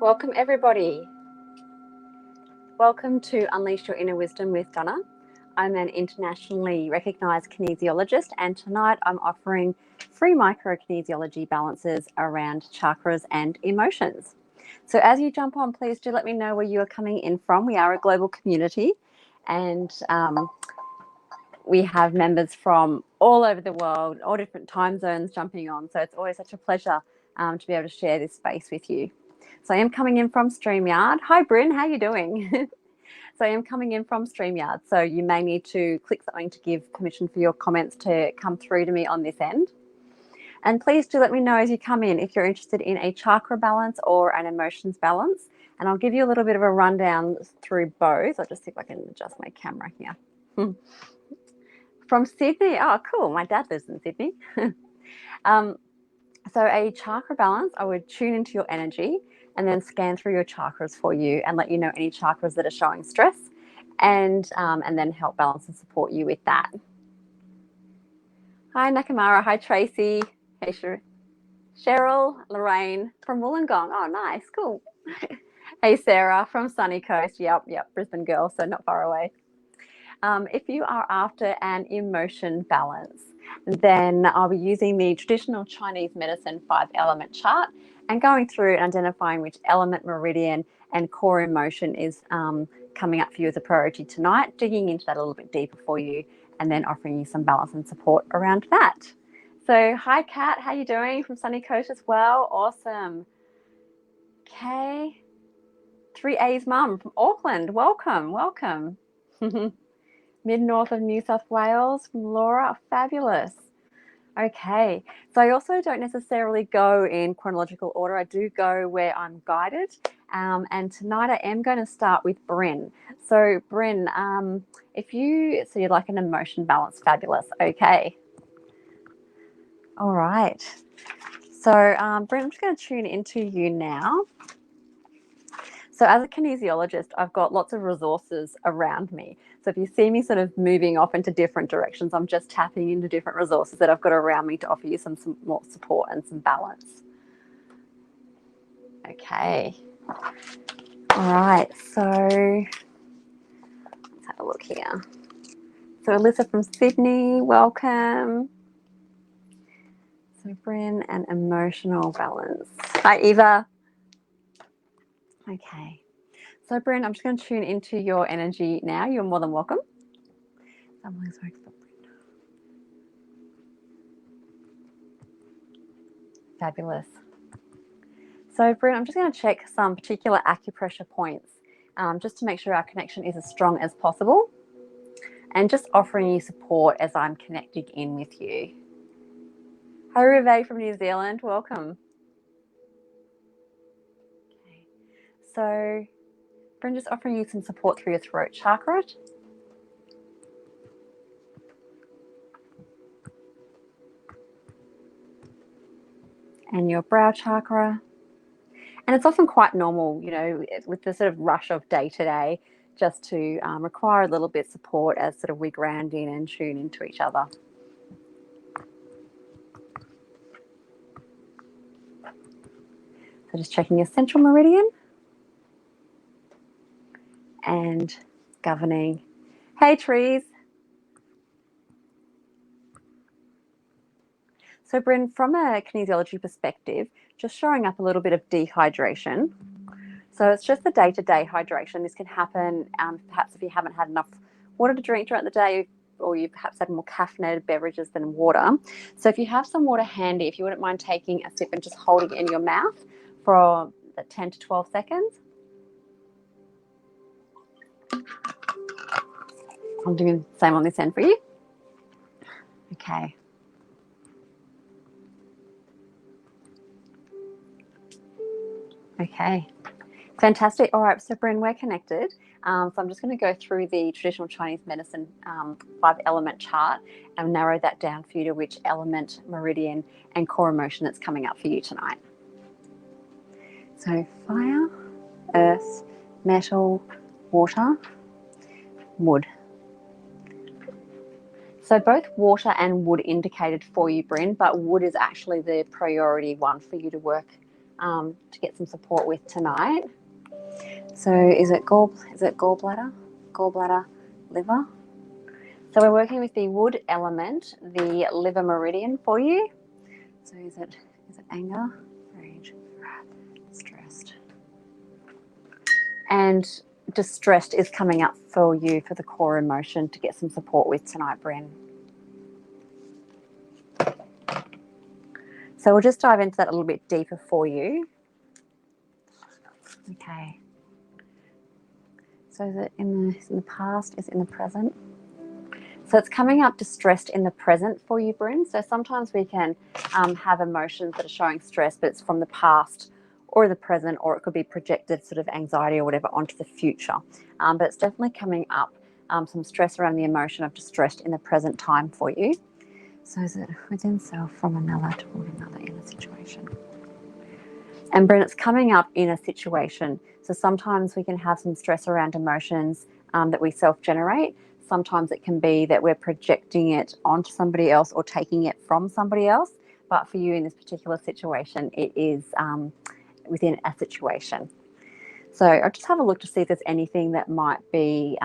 Welcome everybody. Welcome to Unleash Your Inner Wisdom with Donna. I'm an internationally recognised kinesiologist, and tonight I'm offering free micro-kinesiology balances around chakras and emotions. So as you jump on, please do let me know where you are coming in from. We are a global community, and we have members from all over the world, all different time zones jumping on. So it's always such a pleasure to be able to share this space with you. So I am coming in from StreamYard. Hi, Bryn, how are you doing? So I am coming in from StreamYard. So you may need to click something to give permission for your comments to come through to me on this end. And please do let me know as you come in if you're interested in a chakra balance or an emotions balance. And I'll give you a little bit of a rundown through both. I'll just see if I can adjust my camera here. From Sydney. Oh, cool. My dad lives in Sydney. So a chakra balance, I would tune into your energy and then scan through your chakras for you and let you know any chakras that are showing stress and then help balance and support you with that. Hi, Nakamara. Hi, Tracy. Hey, Cheryl, Lorraine from Wollongong. Oh, nice. Cool. Hey, Sarah from Sunny Coast. Yep, Brisbane girl, so not far away. If you are after an emotion balance, then I'll be using the traditional Chinese medicine 5-element chart and going through and identifying which element, meridian, and core emotion is coming up for you as a priority tonight, digging into that a little bit deeper for you, and then offering you some balance and support around that. So, hi, Kat. How you doing? From Sunny Coast as well. Awesome. Okay. 3A's mum from Auckland. Welcome. Mid-north of New South Wales from Laura. Fabulous. Okay, so I also don't necessarily go in chronological order. I do go where I'm guided. And tonight I am going to start with Bryn. So Bryn, so you'd like an emotion balance. Fabulous. Okay. All right. So Bryn, I'm just going to tune into you now. So as a kinesiologist, I've got lots of resources around me. So if you see me sort of moving off into different directions, I'm just tapping into different resources that I've got around me to offer you some more support and some balance. Okay. All right. So let's have a look here. So Alyssa from Sydney, welcome. So Bryn, an emotional balance. Hi, Eva. Okay. So Bryn, I'm just going to tune into your energy now. You're more than welcome. Fabulous. So Bryn, I'm just going to check some particular acupressure points just to make sure our connection is as strong as possible and just offering you support as I'm connecting in with you. Hi, Rive from New Zealand. Welcome. Okay. So Bryn, just offering you some support through your throat chakra. And your brow chakra. And it's often quite normal, you know, with the sort of rush of day to day, just to require a little bit of support as sort of we ground in and tune into each other. So just checking your central meridian and governing. Hey, trees. So Bryn, from a kinesiology perspective, just showing up a little bit of dehydration. So it's just the day-to-day hydration. This can happen perhaps if you haven't had enough water to drink throughout the day, or you perhaps had more caffeinated beverages than water. So if you have some water handy, if you wouldn't mind taking a sip and just holding it in your mouth for 10 to 12 seconds. I'm doing the same on this end for you. Okay. Okay. Fantastic. All right, so Bryn, we're connected. So I'm just going to go through the traditional Chinese medicine 5-element chart and narrow that down for you to which element, meridian, and core emotion that's coming up for you tonight. So fire, earth, metal, water, wood. So both water and wood indicated for you, Bryn, but wood is actually the priority one for you to work to get some support with tonight. So is it gallbladder, liver? So we're working with the wood element, the liver meridian for you. So is it anger, rage, wrath, stressed? And distressed is coming up for you for the core emotion to get some support with tonight, Bren. So we'll just dive into that a little bit deeper for you. Okay. So is it in the past? Is it in the present? So it's coming up distressed in the present for you, Bryn. So sometimes we can have emotions that are showing stress, but it's from the past or the present, or it could be projected sort of anxiety or whatever onto the future. But it's definitely coming up some stress around the emotion of distressed in the present time for you. So is it within self, from another toward another in a situation? And Bryn, it's coming up in a situation. So sometimes we can have some stress around emotions that we self-generate. Sometimes it can be that we're projecting it onto somebody else or taking it from somebody else. But for you in this particular situation, it is within a situation. So I'll just have a look to see if there's anything that might be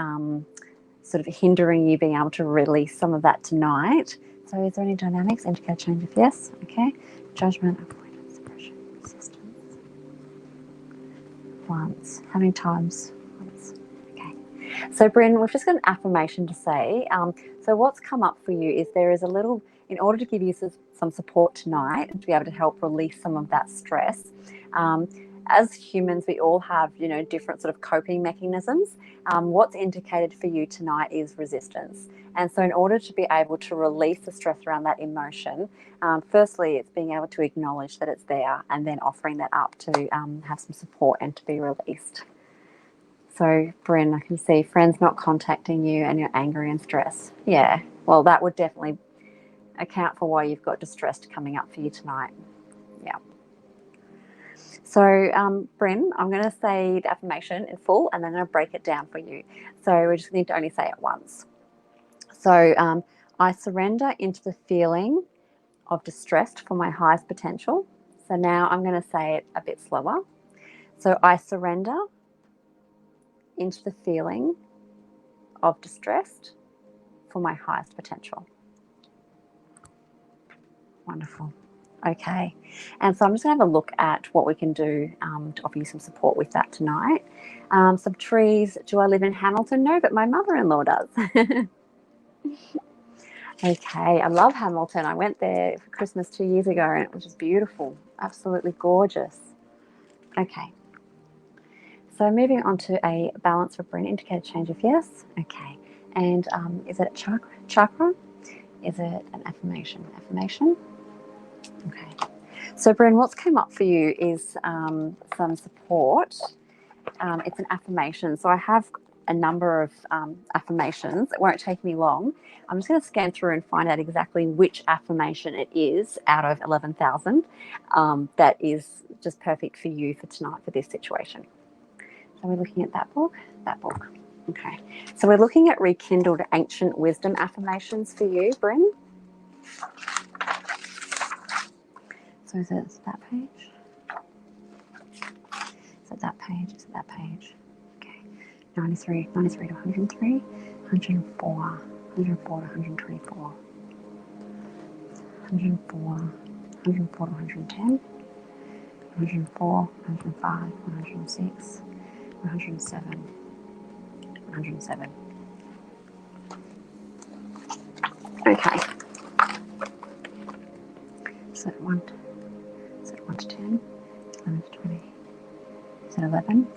sort of hindering you being able to release some of that tonight. So is there any dynamics? Indicate change if yes. Okay. Judgment, avoidance, suppression, resistance. Once. How many times? Once. Okay. So Bryn, we've just got an affirmation to say. So what's come up for you is there is a little, in order to give you some support tonight and to be able to help release some of that stress. As humans, we all have, different sort of coping mechanisms. What's indicated for you tonight is resistance. And so in order to be able to release the stress around that emotion, firstly, it's being able to acknowledge that it's there and then offering that up to have some support and to be released. So, Bryn, I can see friends not contacting you and you're angry and stressed. Yeah, well, that would definitely account for why you've got distressed coming up for you tonight. Yeah. So, Bryn, I'm going to say the affirmation in full and then I'm going to break it down for you. So we just need to only say it once. So I surrender into the feeling of distress for my highest potential. So now I'm going to say it a bit slower. So I surrender into the feeling of distress for my highest potential. Wonderful. Okay. And so I'm just going to have a look at what we can do to offer you some support with that tonight. Some trees. Do I live in Hamilton? No, but my mother-in-law does. Okay, I love Hamilton. I went there for Christmas 2 years ago and it was just beautiful, absolutely gorgeous. Okay, so moving on to a balance for Bryn, indicate change if yes. Okay, and is it a chakra? Is it an affirmation? Okay, so Bryn, what's come up for you is some support. It's an affirmation. So I have a number of affirmations. It won't take me long. I'm just going to scan through and find out exactly which affirmation it is out of 11,000 that is just perfect for you for tonight for this situation. So we're looking at that book. Okay. So we're looking at rekindled ancient wisdom affirmations for you, Bryn. So is it that page? Is it that page? Okay. 93 to 103, 104 to 124, 104 to 110, 104, 105, 106, 107, 107. Okay. So 1 to 10, 11 to 20, is it 11?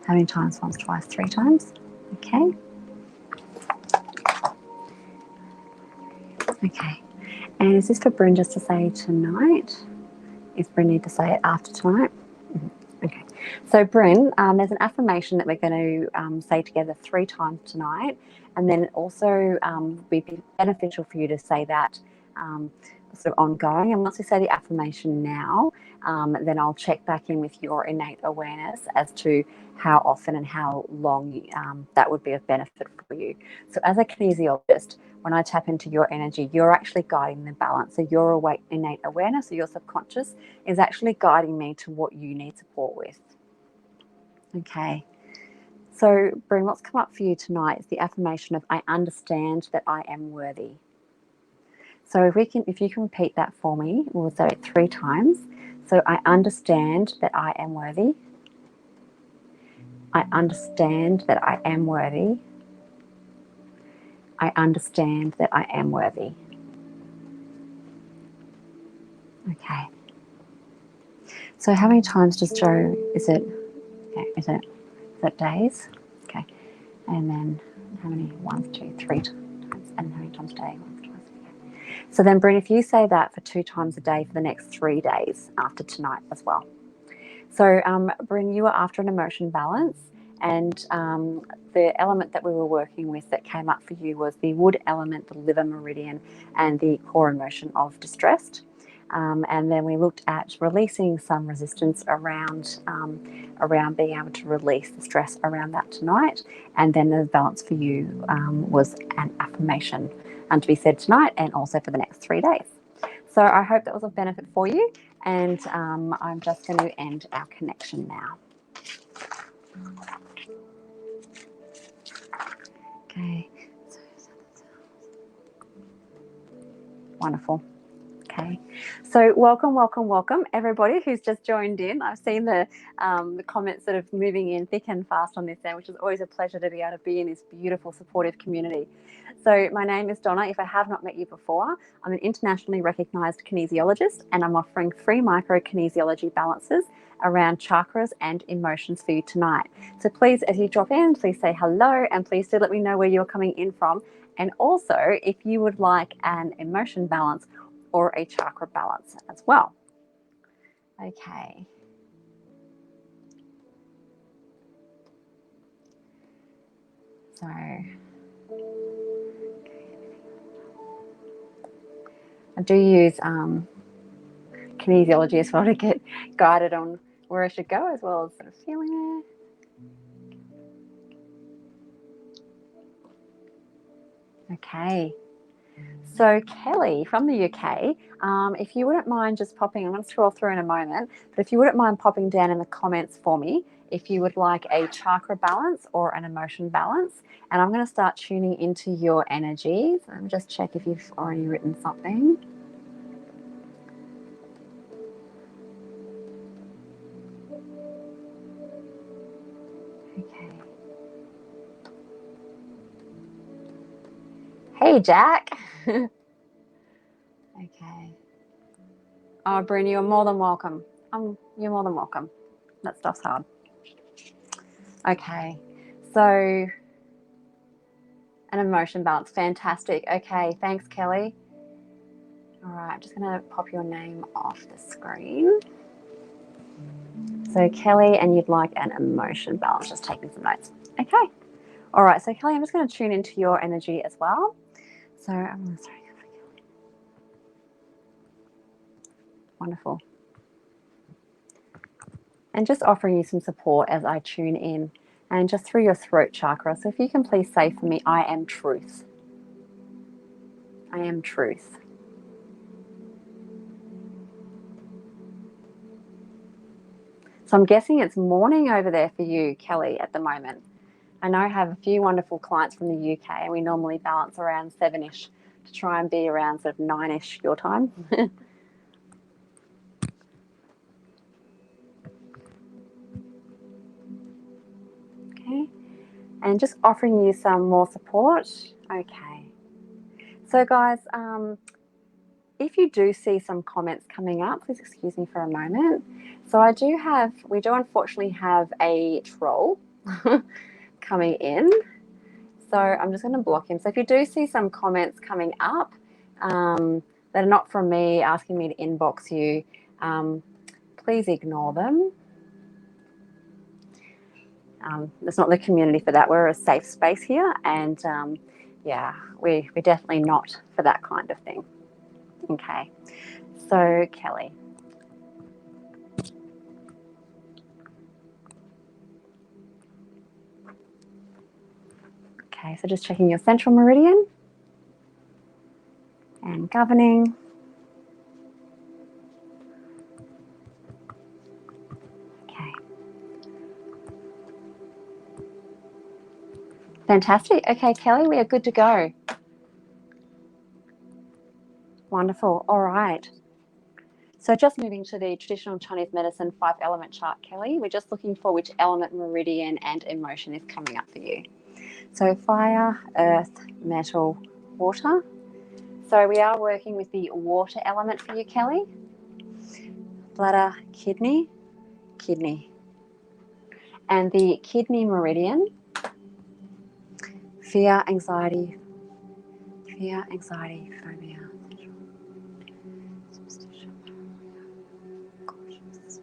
How many times? Once, twice, 3 times. Okay. Okay. And is this for Bryn just to say tonight? Is Bryn need to say it after tonight? Okay. So Bryn, there's an affirmation that we're going to say together 3 times tonight. And then also would be beneficial for you to say that sort of ongoing. And once we say the affirmation now, then I'll check back in with your innate awareness as to how often and how long that would be of benefit for you. So as a kinesiologist, when I tap into your energy, you're actually guiding the balance. So your awake innate awareness, or your subconscious, is actually guiding me to what you need support with. Okay. So, Bryn, what's come up for you tonight is the affirmation of I understand that I am worthy. So if you can repeat that for me, we'll say it 3 times. So I understand that I am worthy. I understand that I am worthy. I understand that I am worthy. Okay. So how many times does Joe, is it days? Okay. And then how many? 1, 2, 3 times. And how many times a day? Once, twice. Okay. So then, Bryn, if you say that for 2 times a day for the next 3 days after tonight as well. So, Bryn, you were after an emotion balance, and the element that we were working with that came up for you was the wood element, the liver meridian, and the core emotion of distressed. And then we looked at releasing some resistance around being able to release the stress around that tonight. And then the balance for you was an affirmation to be said tonight and also for the next 3 days. So I hope that was of benefit for you. And I'm just going to end our connection now. Okay. Wonderful. Okay, so welcome everybody who's just joined in. I've seen the comments sort of moving in thick and fast on this end, which is always a pleasure to be able to be in this beautiful supportive community. So my name is Donna. If I have not met you before, I'm an internationally recognised kinesiologist, and I'm offering free micro kinesiology balances around chakras and emotions for you tonight. So please, as you drop in, please say hello, and please do let me know where you're coming in from. And also, if you would like an emotion balance or a chakra balance as well. Okay. So I do use kinesiology as well to get guided on where I should go, as well as sort of feeling it. Okay. So Kelly from the UK, if you wouldn't mind just popping, I'm going to scroll through in a moment, but if you wouldn't mind popping down in the comments for me, if you would like a chakra balance or an emotion balance, and I'm going to start tuning into your energies. Let me just check if you've already written something. Okay. Hey, Jack. Okay. Oh, Bryn, you're more than welcome. You're more than welcome. That stuff's hard. Okay. So an emotion balance. Fantastic. Okay. Thanks, Kelly. All right. I'm just going to pop your name off the screen. So Kelly, and you'd like an emotion balance. Just taking some notes. Okay. All right. So Kelly, I'm just going to tune into your energy as well. So I'm going to start. Wonderful. And just offering you some support as I tune in, and just through your throat chakra. So if you can please say for me, I am truth. I am truth. So I'm guessing it's morning over there for you, Kelly, at the moment. I know I have a few wonderful clients from the UK, and we normally balance around 7-ish to try and be around sort of 9-ish your time. Okay. And just offering you some more support. Okay. So guys, if you do see some comments coming up, please excuse me for a moment. So we do unfortunately have a troll coming in. So I'm just going to block him. So if you do see some comments coming up that are not from me asking me to inbox you, please ignore them. It's not the community for that. We're a safe space here, and yeah, we're definitely not for that kind of thing. Okay, so Kelly. Okay, so just checking your central meridian and governing. Okay. Fantastic. Okay, Kelly, we are good to go. Wonderful. All right. So just moving to the traditional Chinese medicine 5-element chart, Kelly, we're just looking for which element, meridian, and emotion is coming up for you. So fire, earth, metal, water. So we are working with the water element for you, Kelly. Bladder, kidney, kidney. And the kidney meridian, fear, anxiety, phobia, superstition, cautious.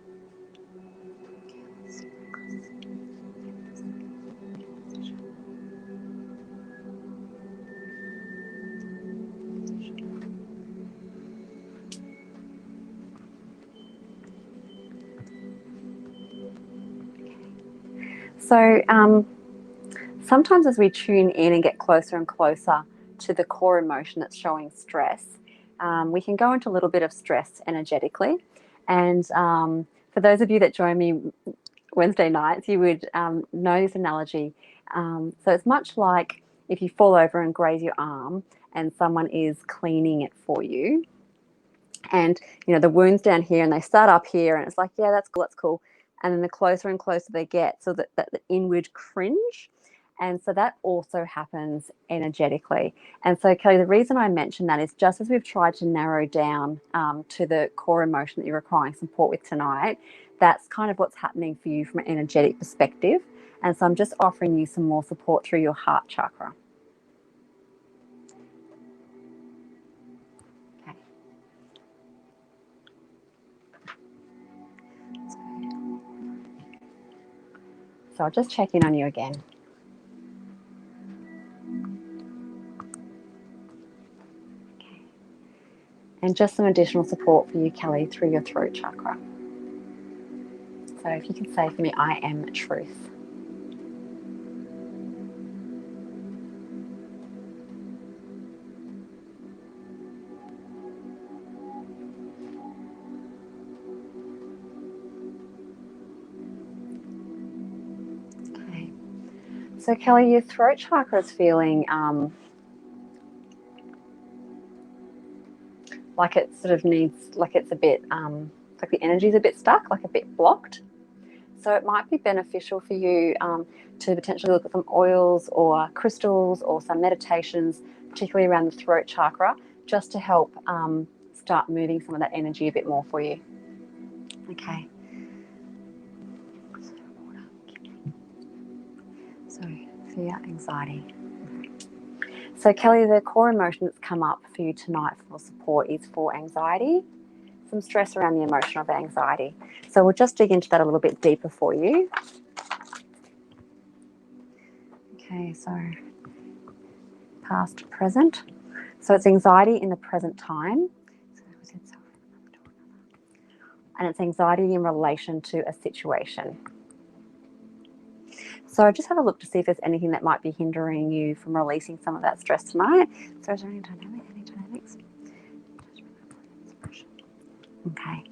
So sometimes as we tune in and get closer and closer to the core emotion that's showing stress, we can go into a little bit of stress energetically. And for those of you that join me Wednesday nights, you would know this analogy. So it's much like if you fall over and graze your arm and someone is cleaning it for you. And, you know, the wound's down here and they start up here and it's like, yeah, that's cool, that's cool. And then the closer and closer they get, so that the inward cringe. And so that also happens energetically. And so, Kelly, the reason I mention that is just as we've tried to narrow down to the core emotion that you're requiring support with tonight, that's kind of what's happening for you from an energetic perspective. And so I'm just offering you some more support through your heart chakra. Okay. So I'll just check in on you again. Okay. And just some additional support for you, Kelly, through your throat chakra. So if you can say for me, I am truth. Okay. So Kelly, your throat chakra is feeling like it sort of needs, like it's a bit, like the energy is a bit stuck, like a bit blocked. So it might be beneficial for you to potentially look at some oils or crystals or some meditations, particularly around the throat chakra, just to help start moving some of that energy a bit more for you. Okay. So fear, anxiety. So Kelly, the core emotion that's come up for you tonight for support is for anxiety, some stress around the emotion of anxiety. So we'll just dig into that a little bit deeper for you. Okay, so past, present. So it's anxiety in the present time. And it's anxiety in relation to a situation. So just have a look to see if there's anything that might be hindering you from releasing some of that stress tonight. So is there any dynamics? Okay.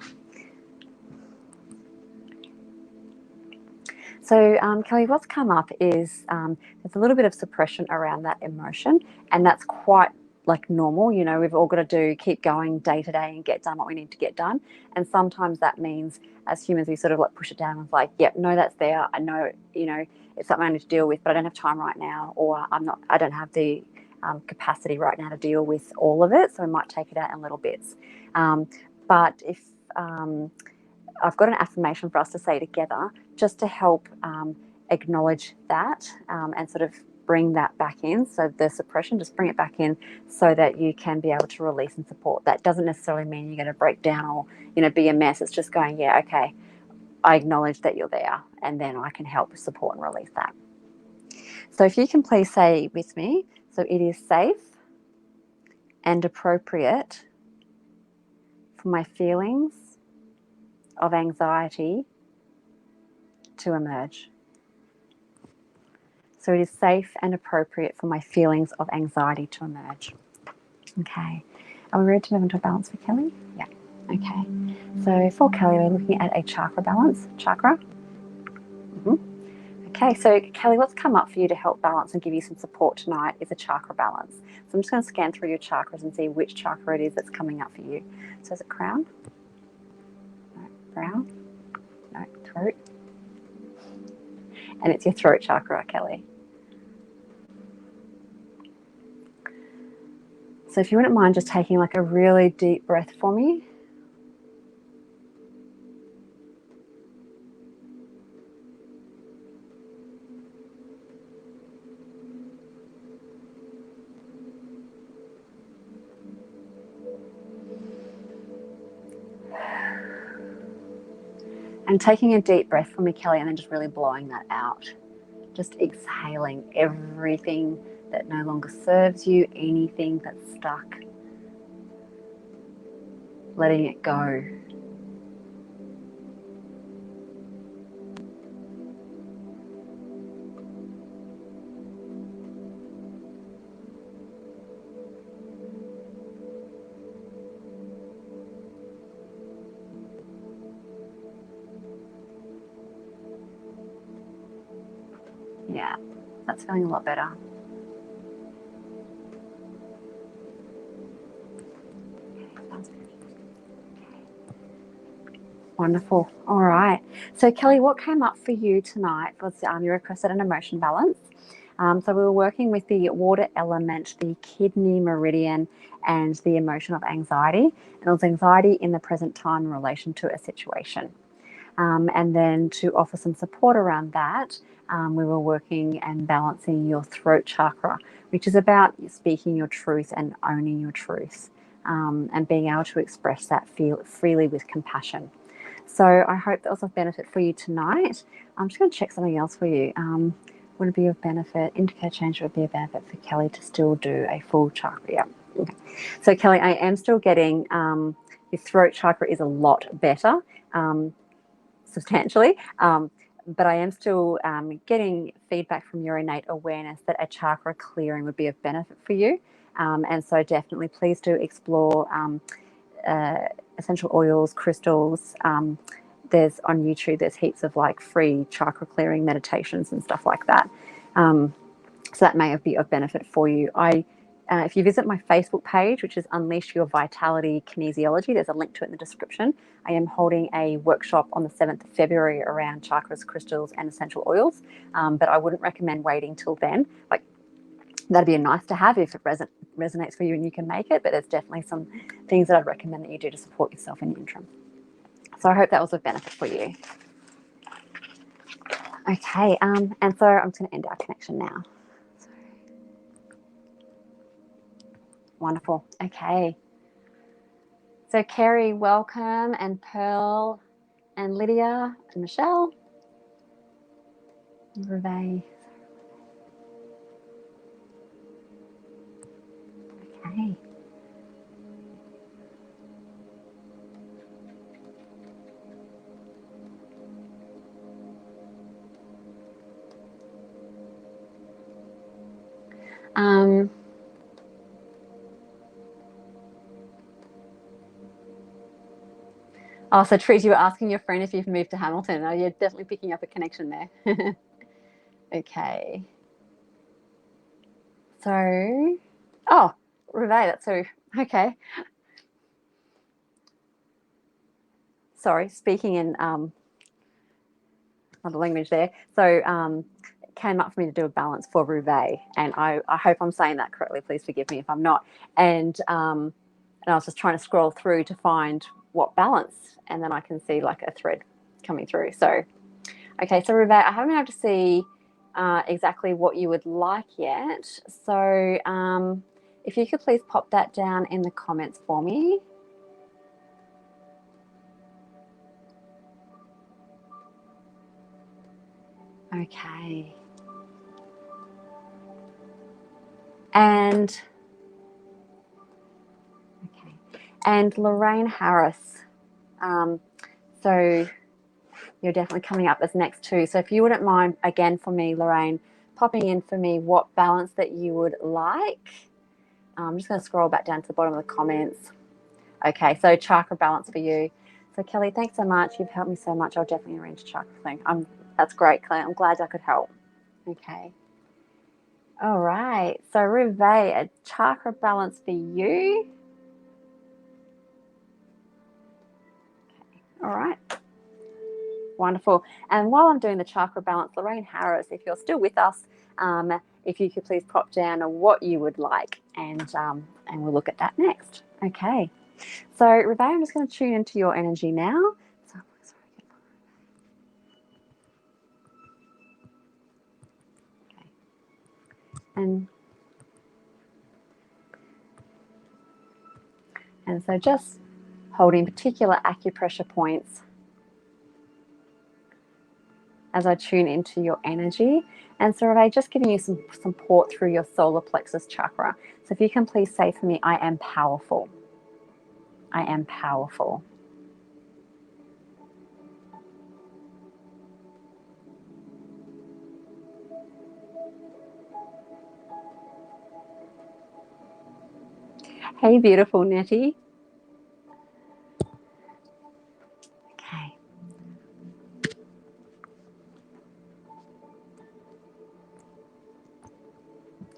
So Kelly, what's come up is there's a little bit of suppression around that emotion, and that's quite like normal. You know, we've all got to keep going day to day and get done what we need to get done. And sometimes that means as humans, we sort of like push it down and it's like, yep, no, that's there. I know, you know, it's something I need to deal with, but I don't have time right now, or I don't have the capacity right now to deal with all of it. So I might take it out in little bits. But if I've got an affirmation for us to say together just to help acknowledge that and sort of bring that back in. So the suppression, just bring it back in so that you can be able to release and support. That doesn't necessarily mean you're going to break down or, you know, be a mess. It's just going, yeah, okay, I acknowledge that you're there, and then I can help support and release that. So if you can please say with me, so it is safe and appropriate for my feelings of anxiety to emerge. So it is safe and appropriate for my feelings of anxiety to emerge. Okay. Are we ready to move into a balance for Kelly? Yeah. Okay. So for Kelly, we're looking at a chakra balance. Chakra. Okay, so Kelly, what's come up for you to help balance and give you some support tonight is a chakra balance. So I'm just going to scan through your chakras and see which chakra it is that's coming up for you. So is it crown? No. Brown? No. Throat? And it's your throat chakra, Kelly. So if you wouldn't mind just taking like a really deep breath for me. And taking a deep breath for me, Kelly, and then just really blowing that out. Just exhaling everything that no longer serves you, anything that's stuck. Letting it go. Yeah, that's feeling a lot better. Wonderful. All right. So Kelly, what came up for you tonight was you requested an emotion balance. So we were working with the water element, the kidney meridian, and the emotion of anxiety. And it was anxiety in the present time in relation to a situation. And then to offer some support around that, we were working and balancing your throat chakra, which is about speaking your truth and owning your truth, and being able to express that freely with compassion. So I hope that was of benefit for you tonight. I'm just going to check something else for you. Would it be of benefit? Indicate change would be a benefit for Kelly to still do a full chakra. Yeah. Okay. So Kelly, I am still getting your throat chakra is a lot better, substantially. But I am still getting feedback from your innate awareness that a chakra clearing would be of benefit for you. And so definitely please do explore essential oils, crystals. There's on YouTube, there's heaps of like free chakra clearing meditations and stuff like that. So that may be of benefit for you. If you visit my Facebook page, which is Unleash Your Vitality Kinesiology, there's a link to it in the description. I am holding a workshop on the 7th of February around chakras, crystals, and essential oils. But I wouldn't recommend waiting till then. Like, that'd be a nice to have if it resonates for you and you can make it. But there's definitely some things that I'd recommend that you do to support yourself in the interim. So I hope that was of benefit for you. Okay, and so I'm just going to end our connection now. Wonderful. Okay. So Kerry, welcome, and Pearl, and Lydia, and Michelle, and Reve. Okay. Oh, so Trish, you were asking your friend if you've moved to Hamilton. Oh, you're definitely picking up a connection there. Okay. So, oh, Reve, that's who. Okay. Sorry, speaking in other language there. So, it came up for me to do a balance for Reve, and I hope I'm saying that correctly. Please forgive me if I'm not. And I was just trying to scroll through to find what balance, and then I can see like a thread coming through. So, okay, so Reve, I haven't been able to see exactly what you would like yet. So, if you could please pop that down in the comments for me. Okay. And And Lorraine Harris. So you're definitely coming up as next too. So if you wouldn't mind, again, for me, Lorraine, popping in for me what balance that you would like. I'm just going to scroll back down to the bottom of the comments. Okay, so chakra balance for you. So Kelly, thanks so much. You've helped me so much. I'll definitely arrange a chakra thing. That's great, Kelly. I'm glad I could help. Okay. All right. So Rive, a chakra balance for you. Okay. All right. Wonderful. And while I'm doing the chakra balance, Lorraine Harris, if you're still with us, if you could please pop down what you would like, and we'll look at that next. Okay. So Rive, I'm just going to tune into your energy now. Okay. And so just holding particular acupressure points as I tune into your energy. And so Rive, just giving you some support through your solar plexus chakra. So if you can please say for me, I am powerful. I am powerful. Hey, beautiful Nettie. Okay.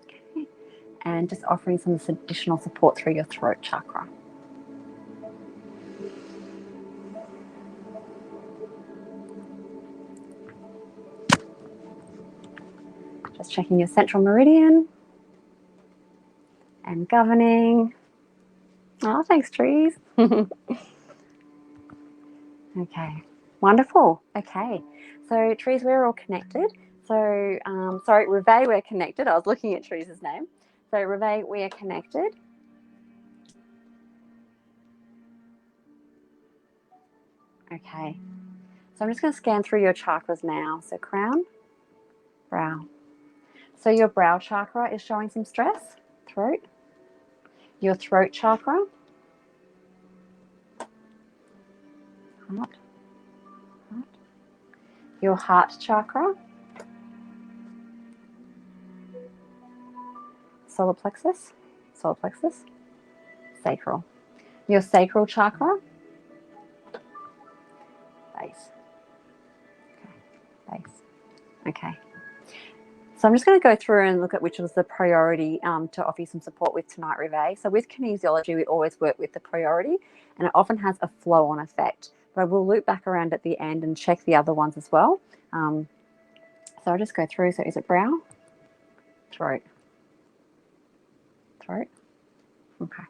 Okay. And just offering some additional support through your throat chakra. Just checking your central meridian and governing. Oh, thanks, trees. Okay, wonderful. Okay, so trees, we're all connected. So, sorry, Rive, we're connected. I was looking at Trees' name. So, Rive, we are connected. Okay, so I'm just going to scan through your chakras now. So, crown, brow. So, your brow chakra is showing some stress. Throat. Your throat chakra. Heart. Heart. Your heart chakra. Solar plexus. Solar plexus. Sacral. Your sacral chakra. Base. Okay. Base. Okay. So I'm just going to go through and look at which was the priority to offer you some support with tonight, Rive. So with kinesiology, we always work with the priority, and it often has a flow-on effect. But I will loop back around at the end and check the other ones as well. So I'll just go through. So is it brow? Throat. Throat. Okay.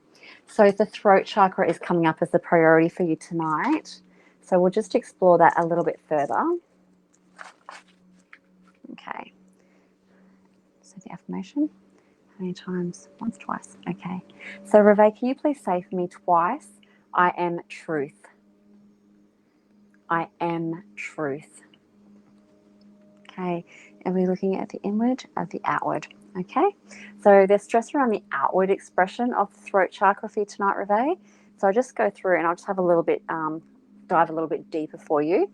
So the throat chakra is coming up as the priority for you tonight. So we'll just explore that a little bit further. Okay. So the affirmation. How many times? Once, twice. Okay. So Rive, can you please say for me twice, I am truth. I am truth. Okay. Are we looking at the inward, at the outward? Okay. So there's stress around the outward expression of the throat chakra for you tonight, Rive. So I'll just go through and I'll just have a little bit, dive a little bit deeper for you.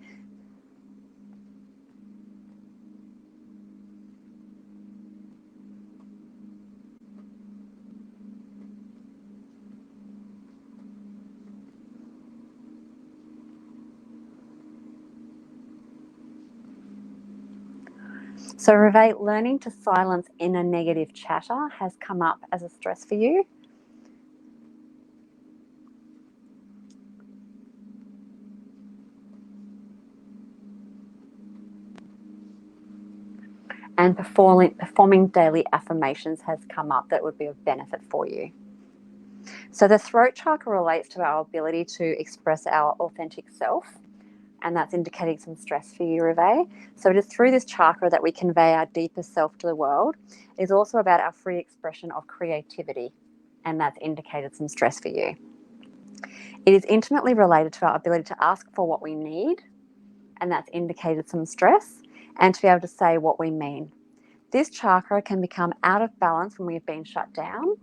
So Rive, learning to silence inner negative chatter has come up as a stress for you. And performing daily affirmations has come up that would be of benefit for you. So the throat chakra relates to our ability to express our authentic self, and that's indicating some stress for you, Rive. So it is through this chakra that we convey our deepest self to the world. It is also about our free expression of creativity, and that's indicated some stress for you. It is intimately related to our ability to ask for what we need, and that's indicated some stress, and to be able to say what we mean. This chakra can become out of balance when we have been shut down,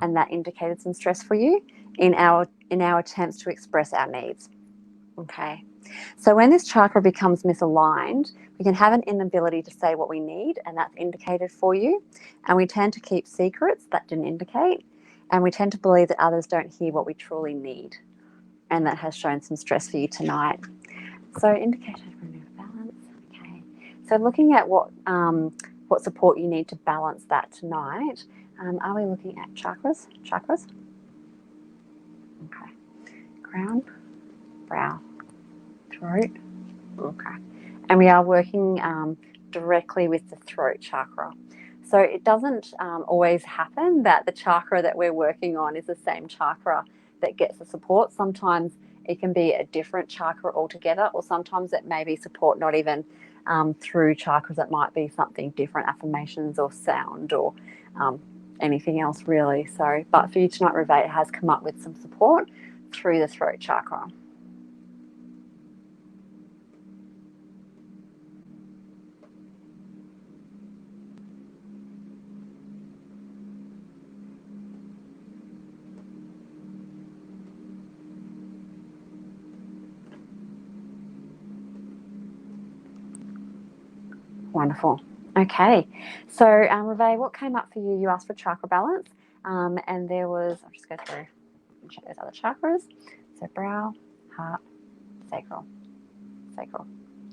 and that indicated some stress for you in our attempts to express our needs. Okay. So when this chakra becomes misaligned, we can have an inability to say what we need, and that's indicated for you. And we tend to keep secrets that didn't indicate, and we tend to believe that others don't hear what we truly need. And that has shown some stress for you tonight. So indicated for balance. Okay. So looking at what support you need to balance that tonight. Are we looking at chakras? Chakras? Okay. Crown, brow, throat. Okay. And we are working directly with the throat chakra. So it doesn't always happen that the chakra that we're working on is the same chakra that gets the support. Sometimes it can be a different chakra altogether, or sometimes it may be support not even through chakras. It might be something different, affirmations or sound or anything else really. So, but for you tonight, Reve has come up with some support through the throat chakra. Wonderful. Okay. So, Reve, what came up for you? You asked for chakra balance, and there was, I'll just go through and check those other chakras. So, brow, heart, sacral.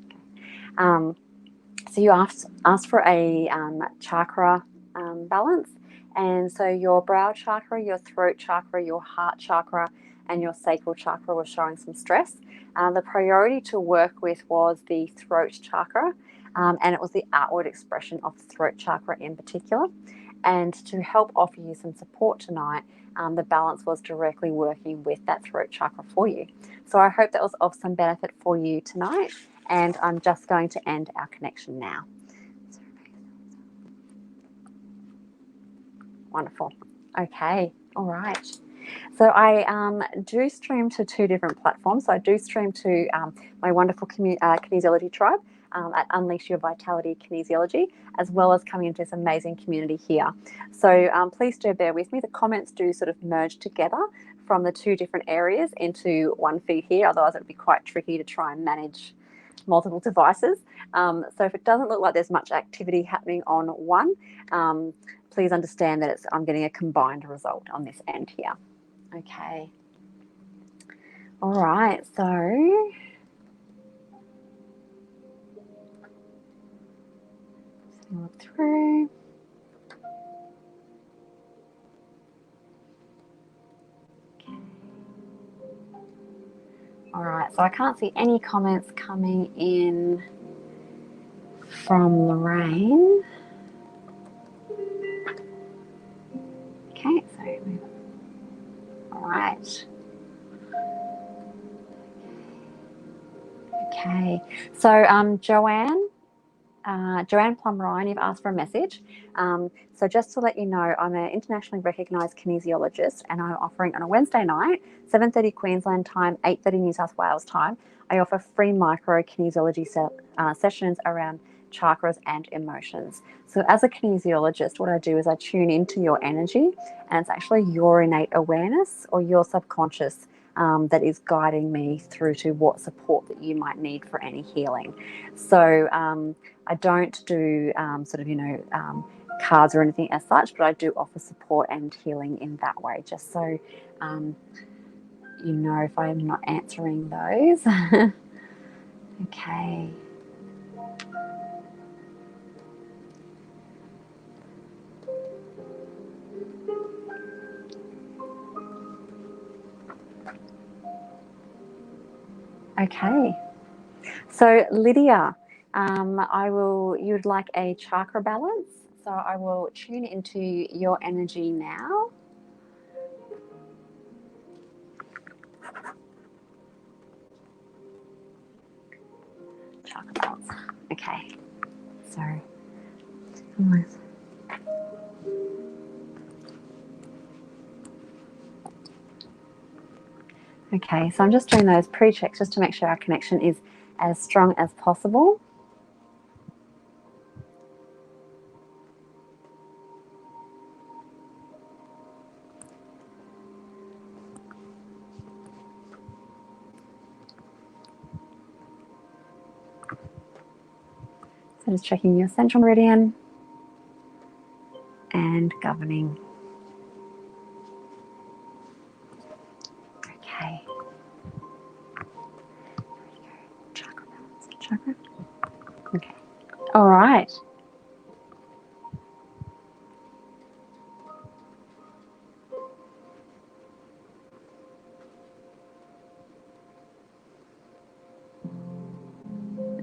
Okay. So you asked for a chakra balance, and so your brow chakra, your throat chakra, your heart chakra, and your sacral chakra were showing some stress. The priority to work with was the throat chakra, and it was the outward expression of the throat chakra in particular. And to help offer you some support tonight, the balance was directly working with that throat chakra for you. So I hope that was of some benefit for you tonight. And I'm just going to end our connection now. Wonderful. Okay. All right. So I do stream to 2 different platforms. So I do stream to my wonderful kinesiology tribe at Unleash Your Vitality Kinesiology, as well as coming into this amazing community here. So please do bear with me. The comments do sort of merge together from the 2 different areas into one feed here. Otherwise, it would be quite tricky to try and manage multiple devices. So if it doesn't look like there's much activity happening on one, please understand that I'm getting a combined result on this end here. Okay. All right. So look through. Okay. All right. So I can't see any comments coming in from Lorraine. Okay. So all right. Okay. So Joanne Plum Ryan, you've asked for a message. So just to let you know, I'm an internationally recognised kinesiologist, and I'm offering on a Wednesday night, 7:30 Queensland time, 8:30 New South Wales time. I offer free micro kinesiology sessions around chakras and emotions. So as a kinesiologist, what I do is I tune into your energy, and it's actually your innate awareness or your subconscious that is guiding me through to what support that you might need for any healing. So I don't do cards or anything as such, but I do offer support and healing in that way, just so you know if I'm not answering those. Okay. Okay. So Lydia, you'd like a chakra balance. So I will tune into your energy now. Chakra balance. Okay. So okay, so I'm just doing those pre-checks just to make sure our connection is as strong as possible. So just checking your central meridian and governing. Okay. Chakra balance. Chakra. Okay. All right.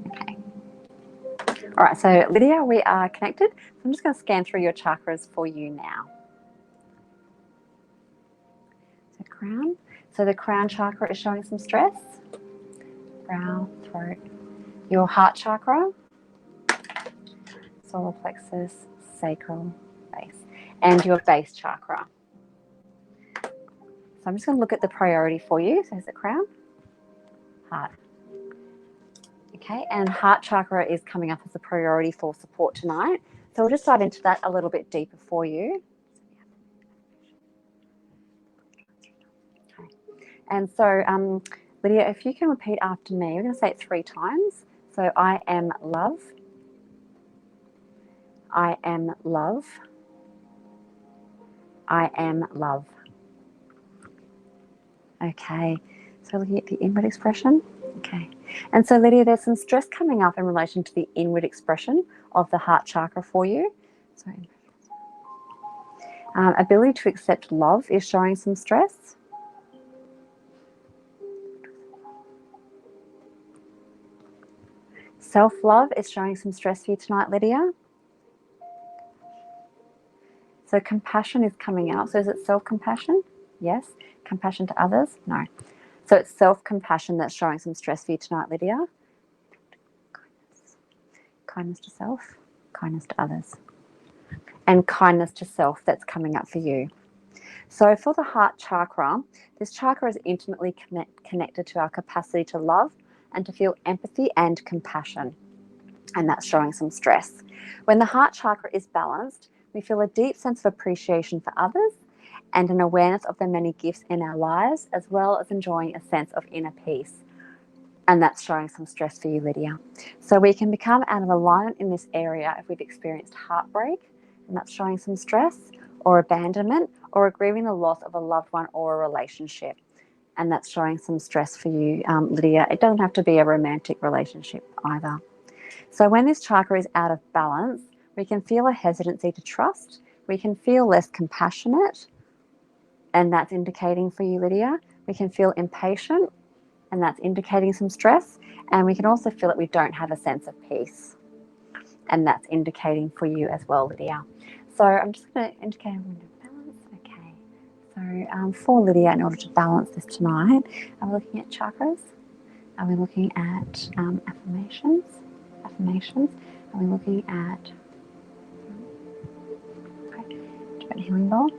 Okay. All right. So Lydia, we are connected. So I'm just going to scan through your chakras for you now. So crown. So the crown chakra is showing some stress. Brow, throat. Your heart chakra, solar plexus, sacral, base, and your base chakra. So I'm just going to look at the priority for you. So is it crown? Heart. Okay, and heart chakra is coming up as a priority for support tonight. So we'll just dive into that a little bit deeper for you. Okay. And so, Lydia, if you can repeat after me, we're going to say it 3 times. So I am love. I am love. I am love. Okay, so looking at the inward expression. Okay, and so Lydia, there's some stress coming up in relation to the inward expression of the heart chakra for you. So, ability to accept love is showing some stress. Self-love is showing some stress for you tonight, Lydia. So compassion is coming out. So is it self-compassion? Yes. Compassion to others? No. So it's self-compassion that's showing some stress for you tonight, Lydia. Kindness to self, kindness to others. And kindness to self that's coming up for you. So for the heart chakra, this chakra is intimately connected to our capacity to love and to feel empathy and compassion. And that's showing some stress. When the heart chakra is balanced, we feel a deep sense of appreciation for others and an awareness of the many gifts in our lives, as well as enjoying a sense of inner peace. And that's showing some stress for you, Lydia. So we can become out of alignment in this area if we've experienced heartbreak, and that's showing some stress, or abandonment, or grieving the loss of a loved one or a relationship. And that's showing some stress for you, Lydia. It doesn't have to be a romantic relationship either. So when this chakra is out of balance, we can feel a hesitancy to trust. We can feel less compassionate, and that's indicating for you, Lydia. We can feel impatient, and that's indicating some stress. And we can also feel that we don't have a sense of peace, and that's indicating for you as well, Lydia. So I'm just going to indicate a window of balance. Okay. So for Lydia, in order to balance this tonight, are we looking at chakras? Are we looking at affirmations? Are we looking at Tibetan healing bowl?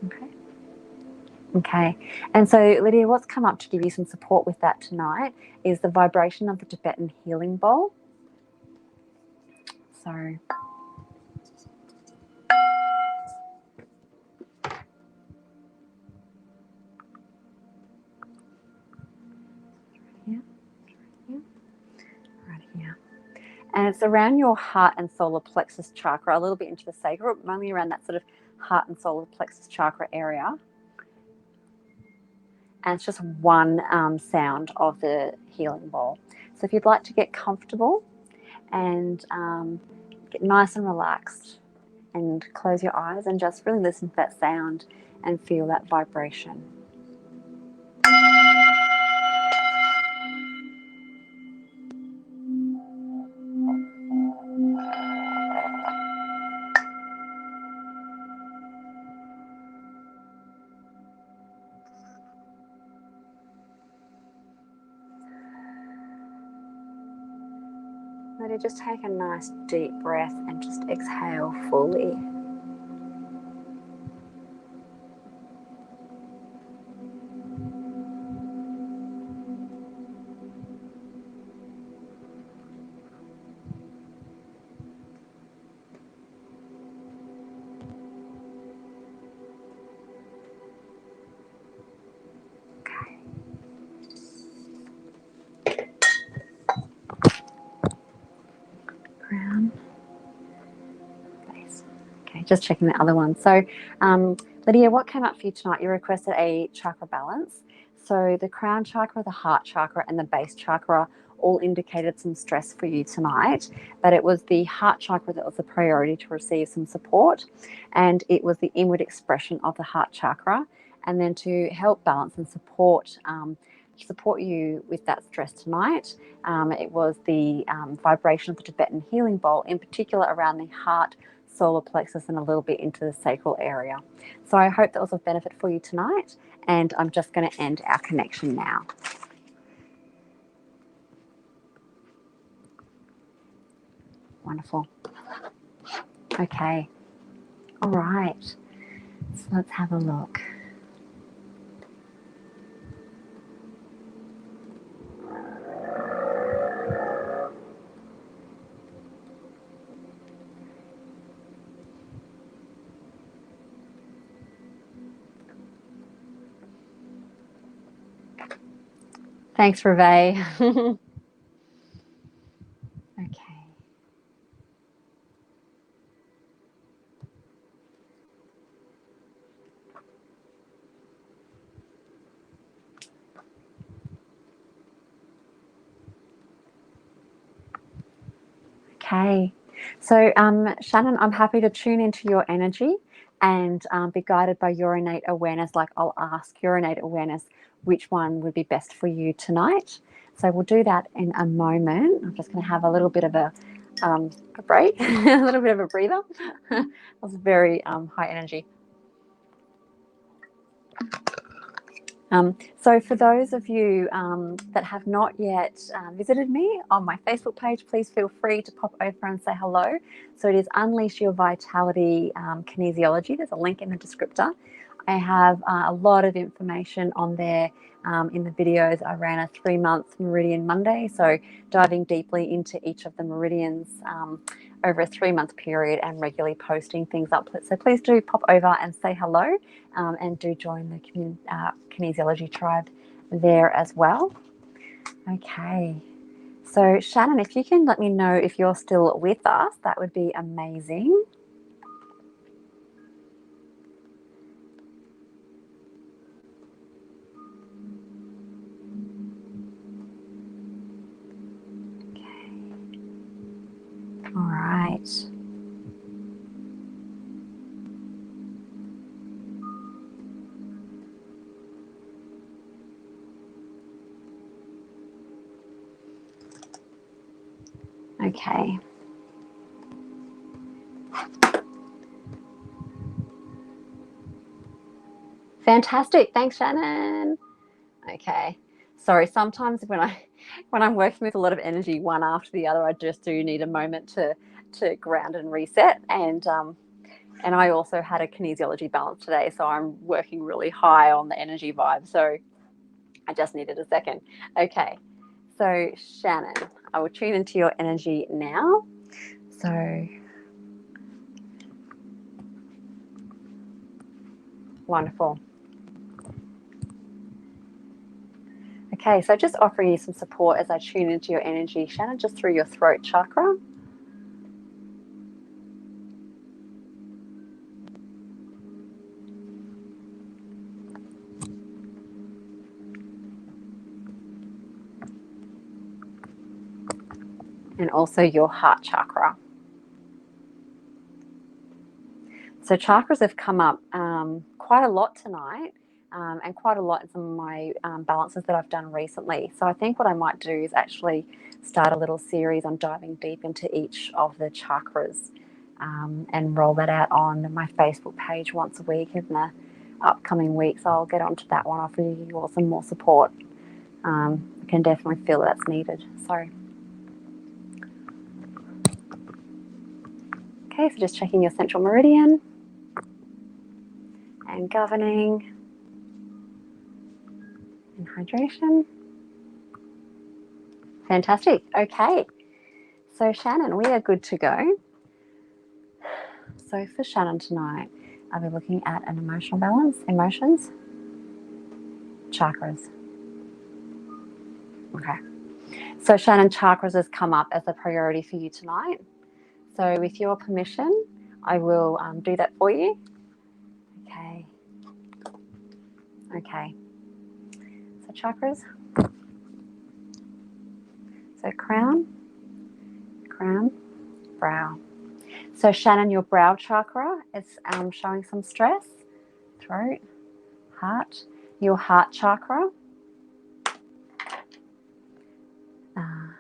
Okay. Okay. And so, Lydia, what's come up to give you some support with that tonight is the vibration of the Tibetan healing bowl. So, right here. And it's around your heart and solar plexus chakra, a little bit into the sacral, mainly around that sort of heart and solar plexus chakra area. And it's just one sound of the healing bowl. So if you'd like to get comfortable and get nice and relaxed and close your eyes and just really listen to that sound and feel that vibration. Let it just take a nice deep breath and just exhale fully. Just checking the other one. So, Lydia, what came up for you tonight? You requested a chakra balance. So the crown chakra, the heart chakra, and the base chakra all indicated some stress for you tonight, but it was the heart chakra that was the priority to receive some support, and it was the inward expression of the heart chakra, and then to help balance and support you with that stress tonight. It was the vibration of the Tibetan healing bowl, in particular around the heart, solar plexus, and a little bit into the sacral area. So I hope that was of benefit for you tonight, and I'm just going to end our connection now. Wonderful. Okay. All right. So let's have a look. Thanks, Reve. Okay. Okay. So, Shannon, I'm happy to tune into your energy and be guided by your innate awareness. Like, I'll ask your innate awareness which one would be best for you tonight. So we'll do that in a moment. I'm just going to have a little bit of a break, a little bit of a breather. That was very high energy. So for those of you that have not yet visited me on my Facebook page, please feel free to pop over and say hello. So it is Unleash Your Vitality Kinesiology. There's a link in the descriptor. I have a lot of information on there in the videos. I ran a 3-month Meridian Monday, so diving deeply into each of the meridians over a 3-month period and regularly posting things up. So please do pop over and say hello and do join the kinesiology tribe there as well. Okay. So Shannon, if you can let me know if you're still with us, that would be amazing. All right. Okay. Fantastic. Thanks, Shannon. Okay. Sorry, sometimes when I'm working with a lot of energy one after the other, I just do need a moment to ground and reset. And I also had a kinesiology balance today, so I'm working really high on the energy vibe. So I just needed a second. Okay. So Shannon, I will tune into your energy now. So wonderful. Okay, so just offering you some support as I tune into your energy, Shannon, just through your throat chakra. And also your heart chakra. So chakras have come up quite a lot tonight and quite a lot in some of my balances that I've done recently. So I think what I might do is actually start a little series on diving deep into each of the chakras and roll that out on my Facebook page once a week in the upcoming weeks. I'll get onto that one. Offer you all some more support. I can definitely feel that's needed. So, okay, so just checking your central meridian and governing and hydration. Fantastic. Okay. So Shannon, we are good to go. So for Shannon tonight, I'll be looking at an emotional balance, emotions, chakras. Okay. So Shannon, chakras has come up as a priority for you tonight. So with your permission, I will do that for you. Okay. Okay. So chakras. So crown, brow. So Shannon, your brow chakra is showing some stress. Throat, heart. Your heart chakra. Solar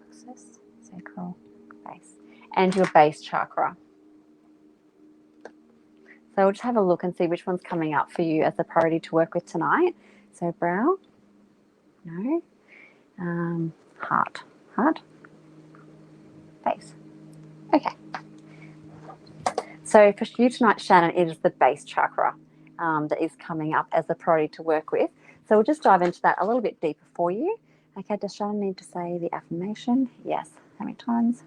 plexus, sacral, base. And your base chakra. So we'll just have a look and see which one's coming up for you as a priority to work with tonight. So brow, no. Heart, base. Okay. So for you tonight, Shannon, it is the base chakra that is coming up as a priority to work with. So we'll just dive into that a little bit deeper for you. Okay, does Shannon need to say the affirmation? Yes. How many times?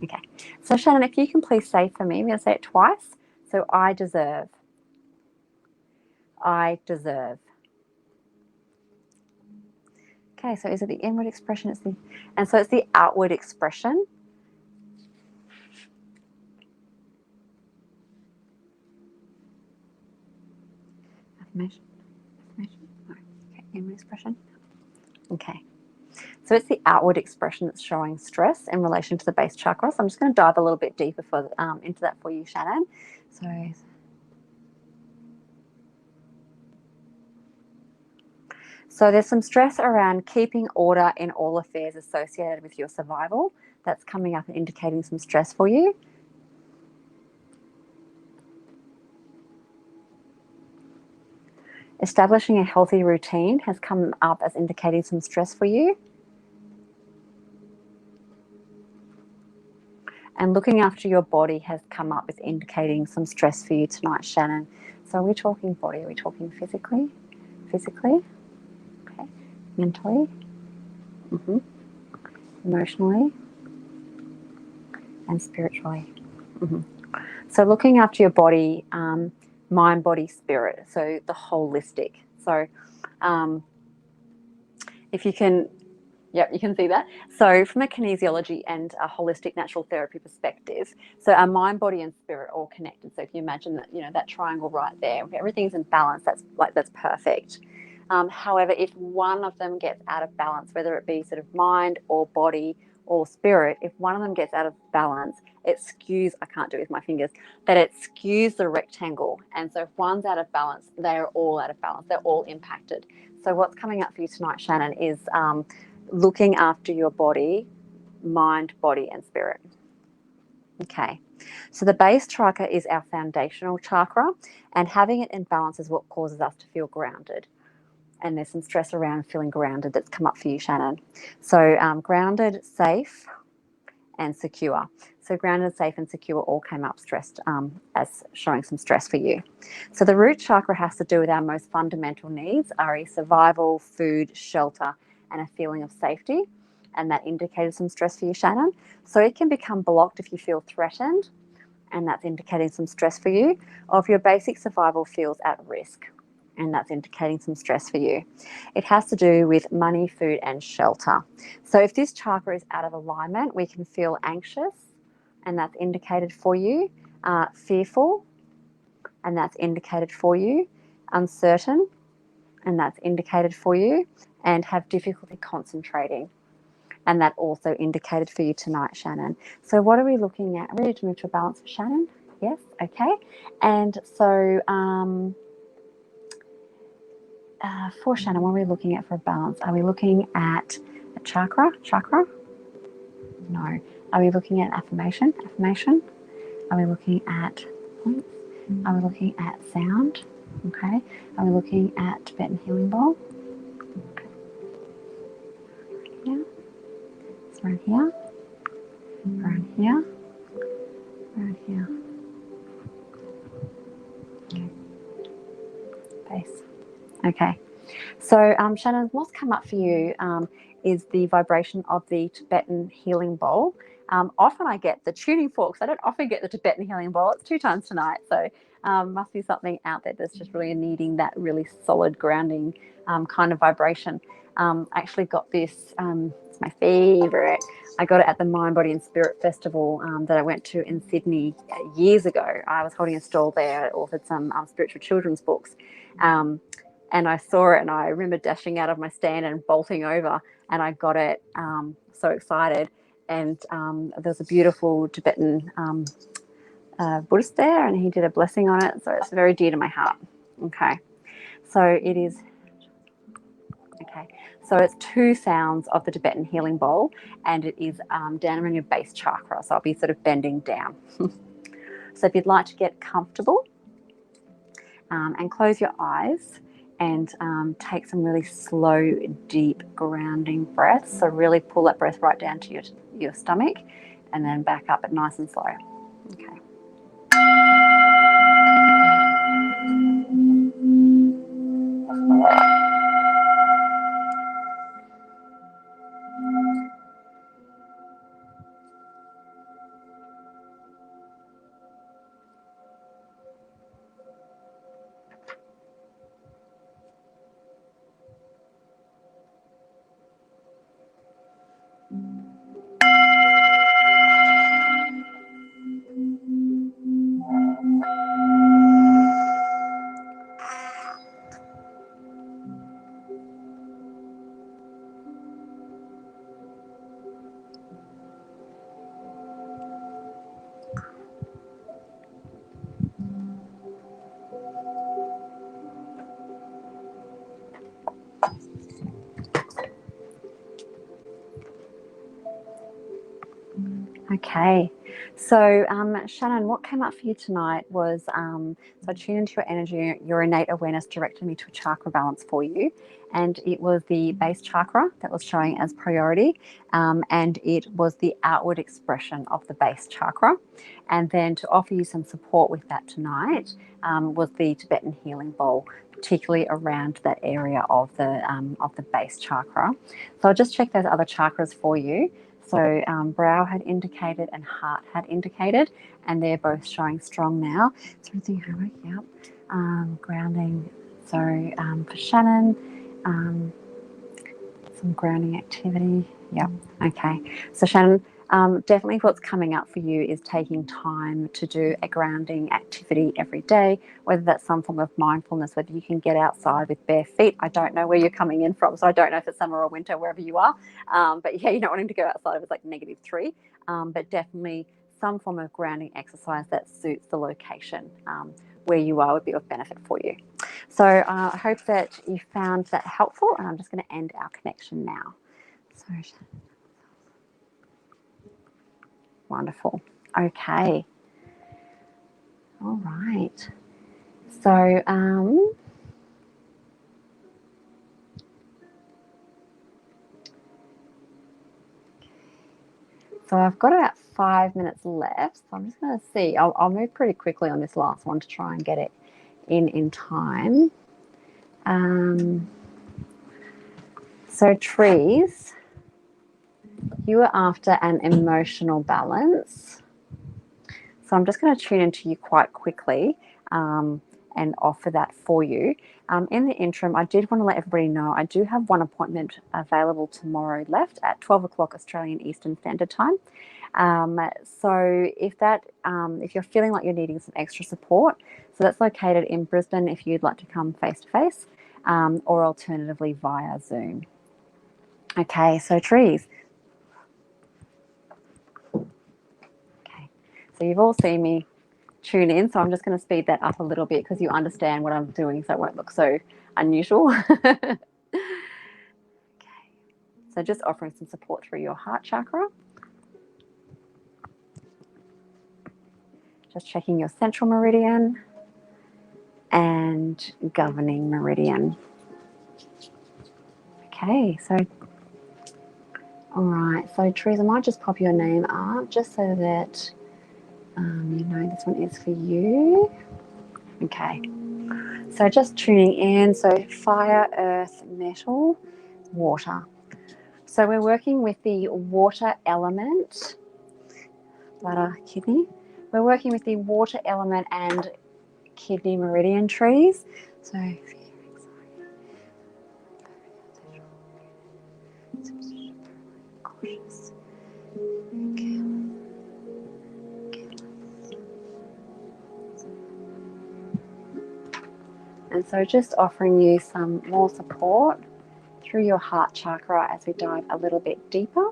Okay. So Shannon, if you can please say for me, I'm going to say it twice. So I deserve. I deserve. Okay, so is it the inward expression? And so it's the outward expression. Affirmation. No. Okay, inward expression. Okay. So it's the outward expression that's showing stress in relation to the base chakra. So I'm just going to dive a little bit deeper into that for you, Shannon. So there's some stress around keeping order in all affairs associated with your survival. That's coming up and indicating some stress for you. Establishing a healthy routine has come up as indicating some stress for you. And looking after your body has come up as indicating some stress for you tonight, Shannon. So are we talking body? Are we talking physically? Physically? Okay. Mentally? Emotionally? And spiritually? So looking after your body, mind, body, spirit, so the holistic. So if you can, yep, you can see that. So from a kinesiology and a holistic natural therapy perspective, so our mind, body, and spirit all connected. So if you imagine that, that triangle right there, if everything's in balance, that's perfect. However, if one of them gets out of balance, whether it be sort of mind or body or spirit, if one of them gets out of balance, it skews, I can't do it with my fingers, but it skews the rectangle. And so if one's out of balance, they're all out of balance. They're all impacted. So what's coming up for you tonight, Shannon, is looking after your body, mind, body, and spirit. Okay. So the base chakra is our foundational chakra, and having it in balance is what causes us to feel grounded. And there's some stress around feeling grounded that's come up for you, Shannon. So grounded, safe, and secure. So grounded, safe, and secure all came up stressed as showing some stress for you. So the root chakra has to do with our most fundamental needs, i.e. survival, food, shelter, and a feeling of safety. And that indicated some stress for you, Shannon. So it can become blocked if you feel threatened, and that's indicating some stress for you, or if your basic survival feels at risk, and that's indicating some stress for you. It has to do with money, food, and shelter. So if this chakra is out of alignment, we can feel anxious, and that's indicated for you, fearful, and that's indicated for you, uncertain, and that's indicated for you, and have difficulty concentrating. And that also indicated for you tonight, Shannon. So what are we looking at? Are we ready to move to a balance for Shannon? Yes, okay. And so for Shannon, what are we looking at for a balance? Are we looking at a chakra? No. Are we looking at affirmation? Are we looking at points? Are we looking at sound? Okay. Are we looking at Tibetan healing bowl? Okay. Yeah. It's around here. Around here. Around here. Okay. Base. Okay. So, Shannon, what's come up for you is the vibration of the Tibetan healing bowl. Often I get the tuning forks. I don't often get the Tibetan healing bowl. It's 2 times tonight. So must be something out there that's just really needing that really solid grounding kind of vibration. I actually got this, it's my favorite. I got it at the Mind, Body and Spirit Festival that I went to in Sydney years ago. I was holding a stall there. I authored some spiritual children's books. And I saw it and I remember dashing out of my stand and bolting over, and I got it, so excited. And there was a beautiful Tibetan Buddhist there, and he did a blessing on it. So it's very dear to my heart. Okay. So it is, okay. So it's 2 sounds of the Tibetan healing bowl, and it is down around your base chakra. So I'll be sort of bending down. So if you'd like to get comfortable and close your eyes and take some really slow, deep grounding breaths. So really pull that breath right down to your stomach and then back up, but nice and slow. Okay. Okay, so Shannon, what came up for you tonight was, so I tuned into your energy, your innate awareness directed me to a chakra balance for you, and it was the base chakra that was showing as priority, and it was the outward expression of the base chakra. And then to offer you some support with that tonight was the Tibetan healing bowl, particularly around that area of the base chakra. So I'll just check those other chakras for you. So brow had indicated and heart had indicated, and they're both showing strong now. So everything, yep. Grounding. So for Shannon, some grounding activity. Yep. Okay. So Shannon, definitely what's coming up for you is taking time to do a grounding activity every day, whether that's some form of mindfulness, whether you can get outside with bare feet. I don't know where you're coming in from, so I don't know if it's summer or winter, wherever you are. But yeah, you're not wanting to go outside if it's like -3, but definitely some form of grounding exercise that suits the location where you are would be of benefit for you. So I hope that you found that helpful, and I'm just going to end our connection now. So wonderful. Okay. All right. So so I've got about 5 minutes left. So I'm just going to see. I'll move pretty quickly on this last one to try and get it in time. So trees, you are after an emotional balance. So I'm just going to tune into you quite quickly and offer that for you. In the interim, I did want to let everybody know I do have one appointment available tomorrow left at 12 o'clock Australian Eastern Standard Time. So if you're feeling like you're needing some extra support, so that's located in Brisbane if you'd like to come face to face, or alternatively via Zoom. Okay, so trees. Okay, so you've all seen me tune in, so I'm just going to speed that up a little bit because you understand what I'm doing, so it won't look so unusual. Okay, so just offering some support through your heart chakra. Just checking your central meridian and governing meridian. Okay, so all right, so Teresa, I might just pop your name up just so that you know this one is for you. Okay, so just tuning in, so fire, earth, metal, water. So we're working with the water element, bladder, kidney. We're working with the water element and kidney meridian trees. So cautious, careless. And so just offering you some more support through your heart chakra as we dive a little bit deeper.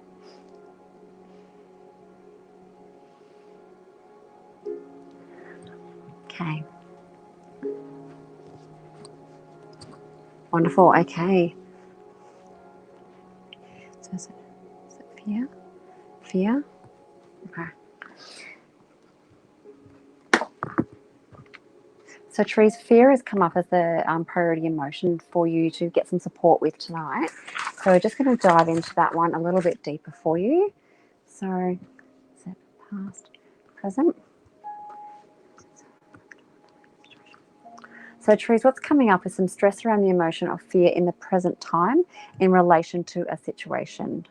Okay. Wonderful. Okay. So is it fear? Fear? Okay. So Therese, fear has come up as a priority emotion for you to get some support with tonight. So we're just going to dive into that one a little bit deeper for you. So is it past, present? So Therese, what's coming up is some stress around the emotion of fear in the present time in relation to a situation.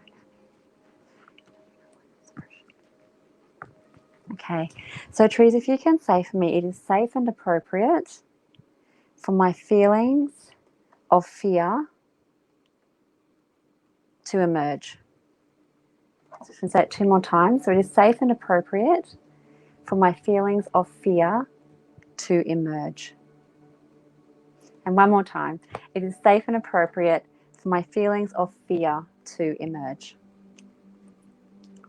Okay, so Therese, if you can say for me, it is safe and appropriate for my feelings of fear to emerge. So I can say it 2 more times. So it is safe and appropriate for my feelings of fear to emerge. And one more time. It is safe and appropriate for my feelings of fear to emerge.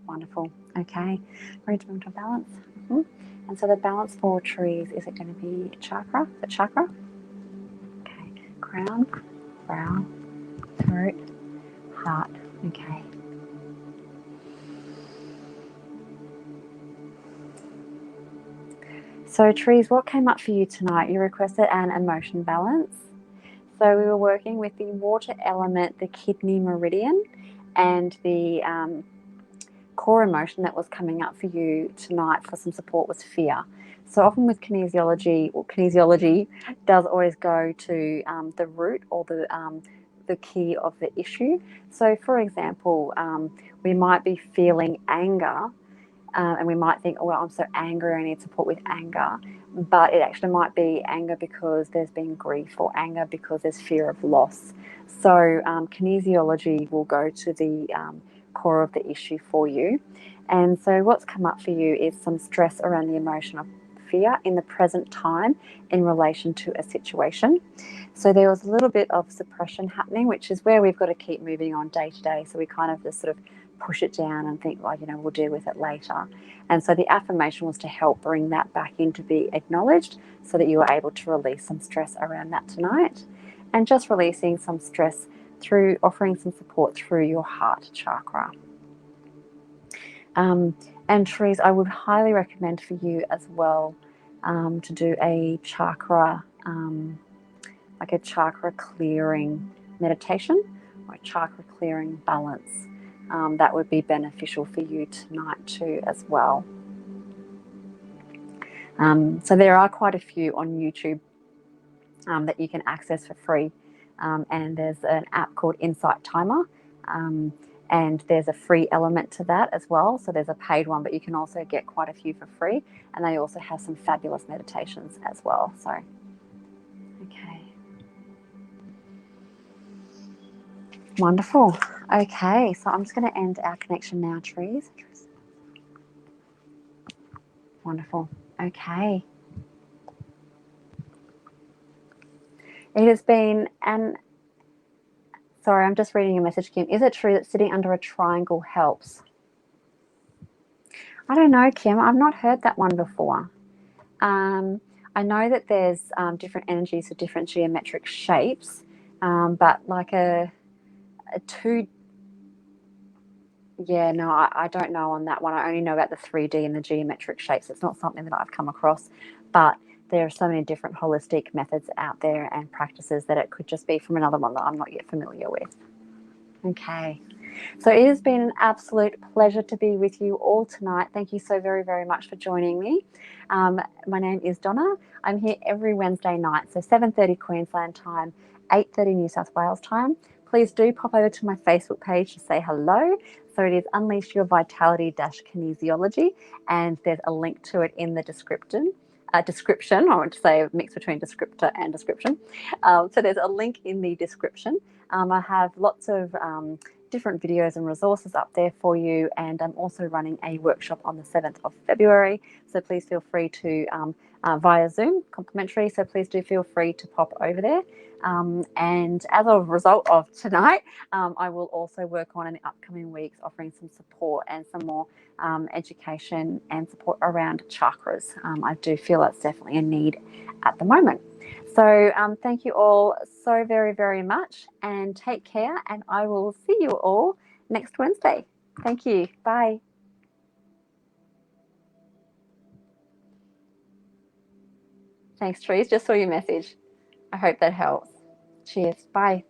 Wonderful. Okay. Ready to move to balance? Mm-hmm. And so the balance for trees, is it going to be chakra? Is it chakra? Okay. Crown, brow, throat, heart. Okay. So trees, what came up for you tonight? You requested an emotion balance. So we were working with the water element, the kidney meridian, and the core emotion that was coming up for you tonight for some support was fear. So often with kinesiology, or kinesiology does always go to the root or the key of the issue. So for example, we might be feeling anger and we might think, oh, well, I'm so angry, I need support with anger. But it actually might be anger because there's been grief, or anger because there's fear of loss. So kinesiology will go to the core of the issue for you. And so what's come up for you is some stress around the emotion of fear in the present time in relation to a situation. So there was a little bit of suppression happening, which is where we've got to keep moving on day to day. So we kind of just sort of push it down and think, well, we'll deal with it later. And so the affirmation was to help bring that back in to be acknowledged so that you were able to release some stress around that tonight. And just releasing some stress through offering some support through your heart chakra. And Therese, I would highly recommend for you as well to do a chakra, like a chakra clearing meditation or a chakra clearing balance. That would be beneficial for you tonight too as well. So there are quite a few on YouTube that you can access for free. And there's an app called Insight Timer. And there's a free element to that as well. So there's a paid one, but you can also get quite a few for free. And they also have some fabulous meditations as well. So, okay. Wonderful. Okay, so I'm just going to end our connection now, Therese. Wonderful. Okay. It has been sorry, I'm just reading a message, Kim. Is it true that sitting under a triangle helps? I don't know, Kim. I've not heard that one before. I know that there's different energies for different geometric shapes, but like a two, yeah, no, I don't know on that one. I only know about the 3D and the geometric shapes. It's not something that I've come across, but there are so many different holistic methods out there and practices that it could just be from another one that I'm not yet familiar with. Okay. So it has been an absolute pleasure to be with you all tonight. Thank you so very, very much for joining me. My name is Donna. I'm here every Wednesday night, so 7:30 Queensland time, 8:30 New South Wales time. Please do pop over to my Facebook page to say hello. So it is Unleash Your Vitality-Kinesiology, and there's a link to it in the description. I want to say a mix between descriptor and description. So there's a link in the description. I have lots of different videos and resources up there for you. And I'm also running a workshop on the 7th of February. So please feel free to, via Zoom, complimentary. So please do feel free to pop over there. And as a result of tonight, I will also work on in the upcoming weeks offering some support and some more education and support around chakras. I do feel that's definitely a need at the moment. So thank you all so very, very much, and take care, and I will see you all next Wednesday. Thank you. Bye. Thanks, Trees. Just saw your message. I hope that helps. Cheers. Bye.